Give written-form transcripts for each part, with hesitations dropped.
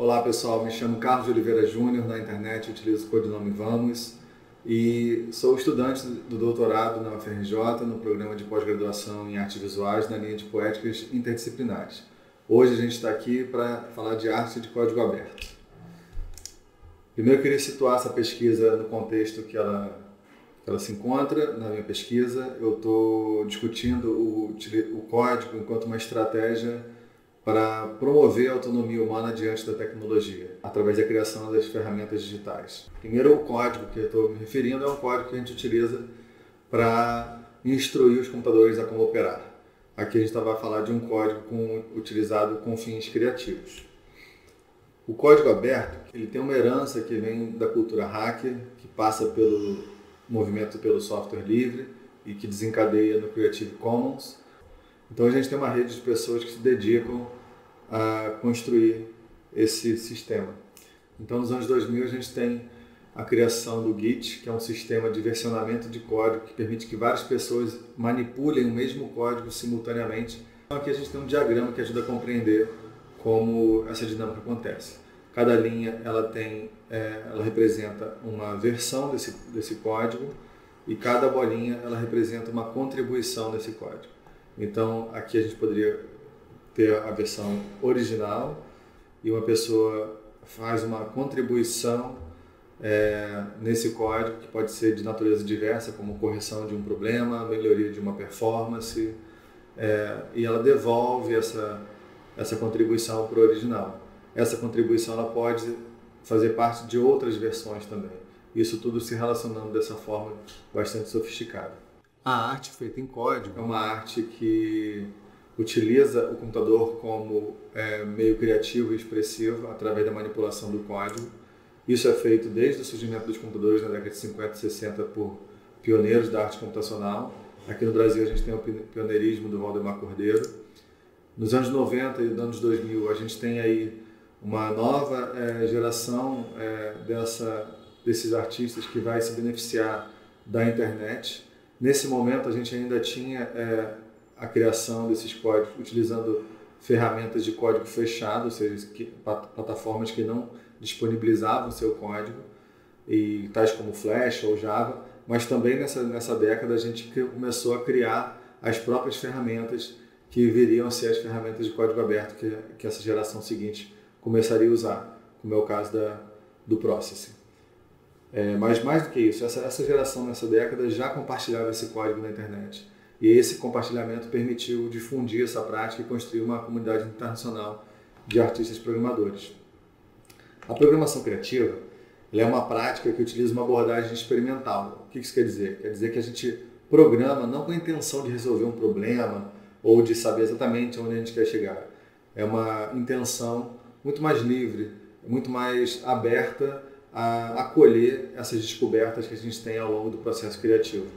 Olá pessoal, me chamo Carlos de Oliveira Júnior, na internet utilizo o codinome Vamos e sou estudante do doutorado na UFRJ no programa de pós-graduação em artes visuais na linha de poéticas interdisciplinares. Hoje a gente está aqui para falar de arte de código aberto. Primeiro eu queria situar essa pesquisa no contexto que ela se encontra. Na minha pesquisa eu estou discutindo o código enquanto uma estratégia para promover a autonomia humana diante da tecnologia, através da criação das ferramentas digitais. Primeiro, o código que eu estou me referindo é um código que a gente utiliza para instruir os computadores a como operar. Aqui a gente vai falar de um código utilizado com fins criativos. O código aberto, ele tem uma herança que vem da cultura hacker, que passa pelo movimento pelo software livre e que desencadeia no Creative Commons. Então a gente tem uma rede de pessoas que se dedicam a construir esse sistema. Então nos anos 2000 a gente tem a criação do Git, que é um sistema de versionamento de código que permite que várias pessoas manipulem o mesmo código simultaneamente. Então aqui a gente tem um diagrama que ajuda a compreender como essa dinâmica acontece. Cada linha ela representa uma versão desse código e cada bolinha ela representa uma contribuição desse código. Então, aqui a gente poderia ter a versão original e uma pessoa faz uma contribuição nesse código que pode ser de natureza diversa, como correção de um problema, melhoria de uma performance, e ela devolve essa contribuição para o original. Essa contribuição ela pode fazer parte de outras versões também. Isso tudo se relacionando dessa forma bastante sofisticada. A arte feita em código é uma arte que utiliza o computador como meio criativo e expressivo através da manipulação do código. Isso é feito desde o surgimento dos computadores na década de 50 e 60 por pioneiros da arte computacional. Aqui no Brasil a gente tem o pioneirismo do Valdemar Cordeiro. Nos anos 90 e nos anos 2000 a gente tem aí uma nova geração desses artistas que vai se beneficiar da internet. Nesse momento a gente ainda tinha a criação desses códigos utilizando ferramentas de código fechado, ou seja, plataformas que não disponibilizavam seu código, tais como Flash ou Java, mas também nessa década a gente começou a criar as próprias ferramentas que viriam a ser as ferramentas de código aberto que essa geração seguinte começaria a usar, como é o caso do Processing. Mas mais do que isso, essa geração nessa década já compartilhava esse código na internet. E esse compartilhamento permitiu difundir essa prática e construir uma comunidade internacional de artistas programadores. A programação criativa é uma prática que utiliza uma abordagem experimental. O que isso quer dizer? Quer dizer que a gente programa não com a intenção de resolver um problema ou de saber exatamente onde a gente quer chegar. É uma intenção muito mais livre, muito mais aberta a acolher essas descobertas que a gente tem ao longo do processo criativo.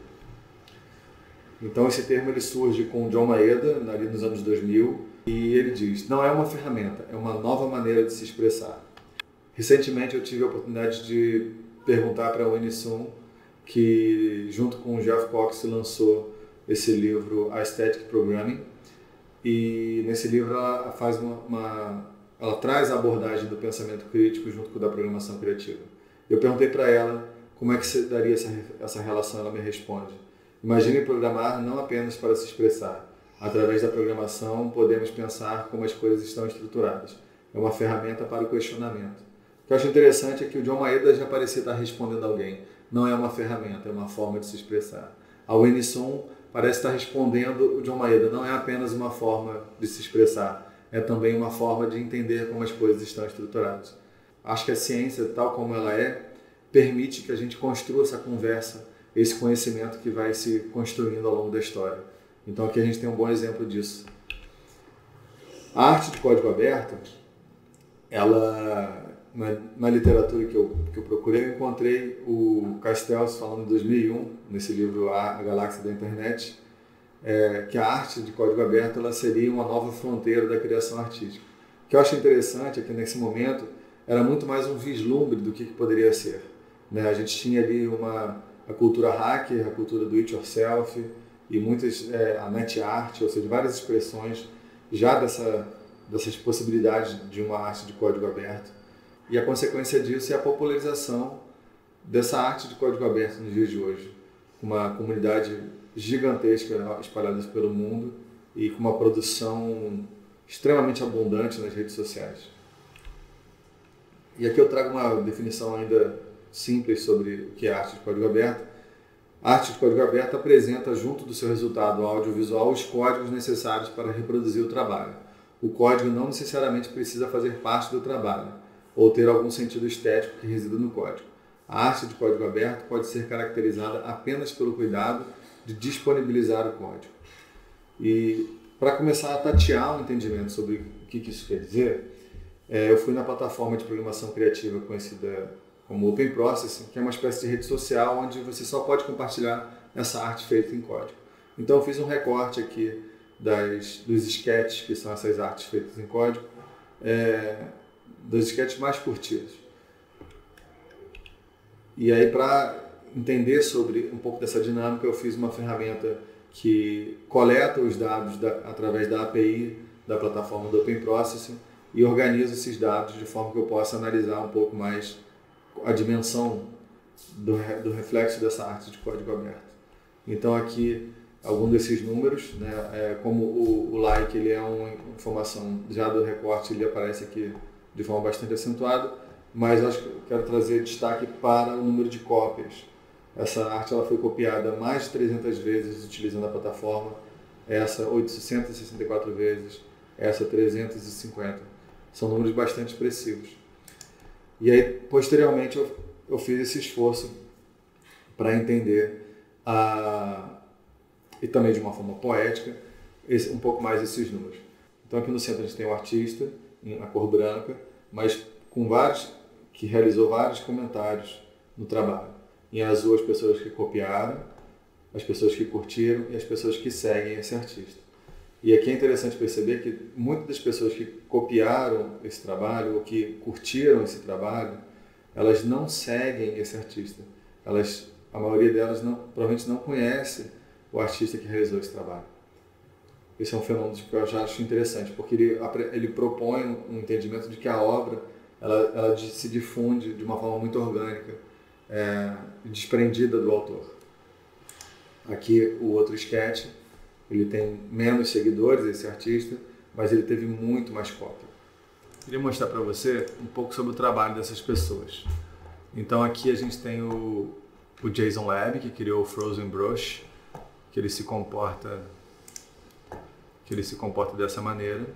Então esse termo ele surge com John Maeda, ali nos anos 2000, e ele diz: não é uma ferramenta, é uma nova maneira de se expressar. Recentemente eu tive a oportunidade de perguntar para a Winnie Sun, que junto com o Jeff Cox lançou esse livro Aesthetic Programming, e nesse livro ela traz a abordagem do pensamento crítico junto com a da programação criativa. Eu perguntei para ela como é que se daria essa relação, ela me responde: imagine programar não apenas para se expressar. Através da programação podemos pensar como as coisas estão estruturadas. É uma ferramenta para o questionamento. O que eu acho interessante é que o John Maeda já parecia estar respondendo a alguém. Não é uma ferramenta, é uma forma de se expressar. A Winnie Sun parece estar respondendo o John Maeda. Não é apenas uma forma de se expressar, é também uma forma de entender como as coisas estão estruturadas. Acho que a ciência, tal como ela permite que a gente construa essa conversa, esse conhecimento que vai se construindo ao longo da história. Então aqui a gente tem um bom exemplo disso. A arte de código aberto, na literatura que eu procurei, eu encontrei o Castells falando em 2001, nesse livro A Galáxia da Internet, que a arte de código aberto ela seria uma nova fronteira da criação artística. O que eu acho interessante é que nesse momento era muito mais um vislumbre do que poderia ser. A gente tinha ali a cultura hacker, a cultura do it yourself e a net art, ou seja, várias expressões já dessas possibilidades de uma arte de código aberto. E a consequência disso é a popularização dessa arte de código aberto nos dias de hoje. Uma comunidade gigantesca espalhada pelo mundo e com uma produção extremamente abundante nas redes sociais. E aqui eu trago uma definição ainda simples sobre o que é arte de código aberto. A arte de código aberto apresenta, junto do seu resultado audiovisual, os códigos necessários para reproduzir o trabalho. O código não necessariamente precisa fazer parte do trabalho, ou ter algum sentido estético que resida no código. A arte de código aberto pode ser caracterizada apenas pelo cuidado de disponibilizar o código. E para começar a tatear um entendimento sobre o que isso quer dizer, eu fui na plataforma de programação criativa conhecida como Open Processing, que é uma espécie de rede social onde você só pode compartilhar essa arte feita em código. Então eu fiz um recorte aqui dos sketches, que são essas artes feitas em código, dos sketches mais curtidos. E aí, para entender sobre um pouco dessa dinâmica, eu fiz uma ferramenta que coleta os dados através da API da plataforma do Open Processing e organiza esses dados de forma que eu possa analisar um pouco mais a dimensão do reflexo dessa arte de código aberto. Então aqui, algum desses números, né, como o like ele é uma informação já do recorte, ele aparece aqui de forma bastante acentuada, mas acho que eu quero trazer destaque para o número de cópias. Essa arte ela foi copiada mais de 300 vezes utilizando a plataforma, essa 864 vezes, essa 350. São números bastante expressivos. E aí, posteriormente, eu fiz esse esforço para entender, e também de uma forma poética, um pouco mais esses números. Então aqui no centro a gente tem o artista, na cor branca, mas que realizou vários comentários no trabalho. Em azul, as pessoas que copiaram, as pessoas que curtiram e as pessoas que seguem esse artista. E aqui é interessante perceber que muitas das pessoas que copiaram esse trabalho ou que curtiram esse trabalho, elas não seguem esse artista. A maioria delas provavelmente não conhece o artista que realizou esse trabalho. Esse é um fenômeno que eu já acho interessante, porque ele propõe um entendimento de que a obra ela se difunde de uma forma muito orgânica, desprendida do autor. Aqui o outro sketch, ele tem menos seguidores, esse artista, mas ele teve muito mais cópia. Queria mostrar para você um pouco sobre o trabalho dessas pessoas. Então aqui a gente tem o Jason Lab, que criou o Frozen Brush, que ele se comporta dessa maneira.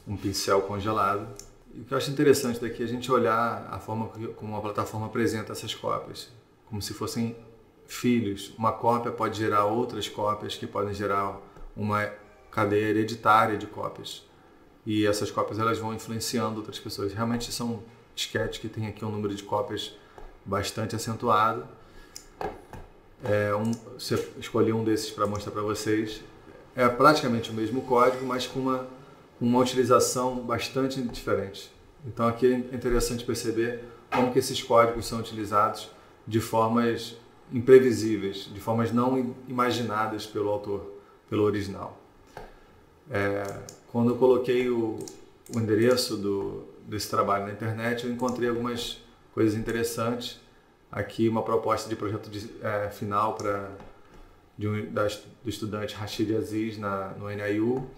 Um pincel congelado. E o que eu acho interessante daqui é a gente olhar a forma como a plataforma apresenta essas cópias, como se fossem filhos. Uma cópia pode gerar outras cópias que podem gerar uma cadeia hereditária de cópias. E essas cópias elas vão influenciando outras pessoas. Realmente são sketches que tem aqui um número de cópias bastante acentuado. Você escolhi um desses para mostrar para vocês. É praticamente o mesmo código, mas com uma utilização bastante diferente. Então aqui é interessante perceber como que esses códigos são utilizados de formas imprevisíveis, de formas não imaginadas pelo autor, pelo original. Quando eu coloquei o endereço desse trabalho na internet, eu encontrei algumas coisas interessantes. Aqui uma proposta de projeto final do estudante Rashid Aziz no NIU.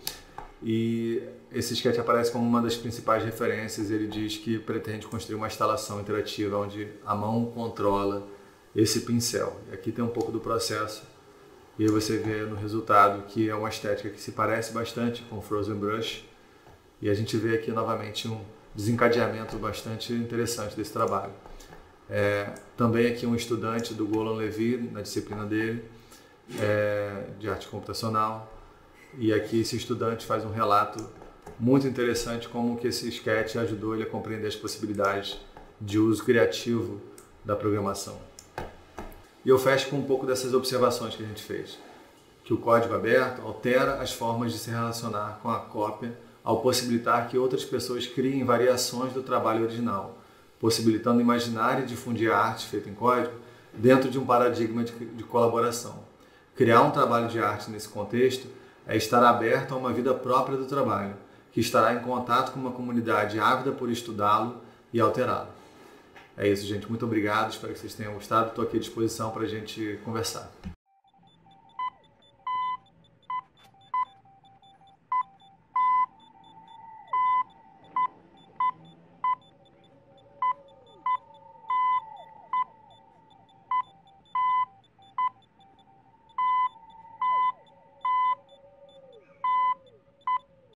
E esse sketch aparece como uma das principais referências. Ele diz que pretende construir uma instalação interativa onde a mão controla esse pincel. E aqui tem um pouco do processo. E aí você vê no resultado que é uma estética que se parece bastante com o Frozen Brush. E a gente vê aqui novamente um desencadeamento bastante interessante desse trabalho. Também aqui um estudante do Golan Levi, na disciplina dele, de arte computacional. E aqui esse estudante faz um relato muito interessante como que esse sketch ajudou ele a compreender as possibilidades de uso criativo da programação. E eu fecho com um pouco dessas observações que a gente fez. Que o código aberto altera as formas de se relacionar com a cópia ao possibilitar que outras pessoas criem variações do trabalho original, possibilitando imaginar e difundir a arte feita em código dentro de um paradigma de colaboração. Criar um trabalho de arte nesse contexto é estar aberto a uma vida própria do trabalho, que estará em contato com uma comunidade ávida por estudá-lo e alterá-lo. É isso, gente. Muito obrigado. Espero que vocês tenham gostado. Estou aqui à disposição para a gente conversar.